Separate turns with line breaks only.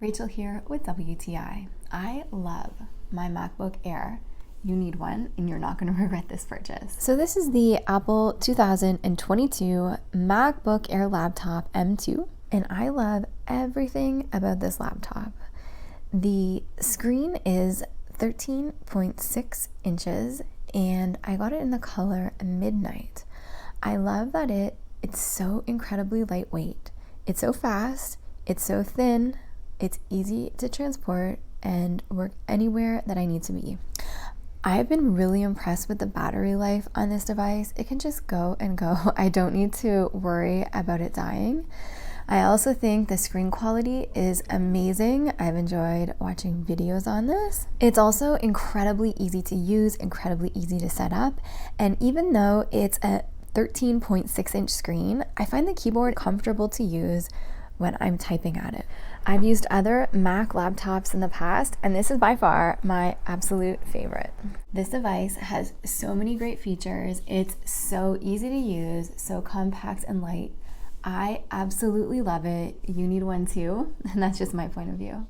Rachel here with WTI. I love my MacBook Air. You need one and you're not going to regret this purchase. So this is the Apple 2022 MacBook Air laptop M2, and I love everything about this laptop. The screen is 13.6 inches and I got it in the color Midnight. I love that it's so incredibly lightweight. It's so fast, it's so thin, it's easy to transport and work anywhere that I need to be. I've been really impressed with the battery life on this device. It can just go and go. I don't need to worry about it dying. I also think the screen quality is amazing. I've enjoyed watching videos on this. It's also incredibly easy to use, incredibly easy to set up. And even though it's a 13.6 inch screen, I find the keyboard comfortable to use when I'm typing at it. I've used other Mac laptops in the past, and this is by far my absolute favorite. This device has so many great features. It's so easy to use, so compact and light. I absolutely love it. You need one too, and that's just my point of view.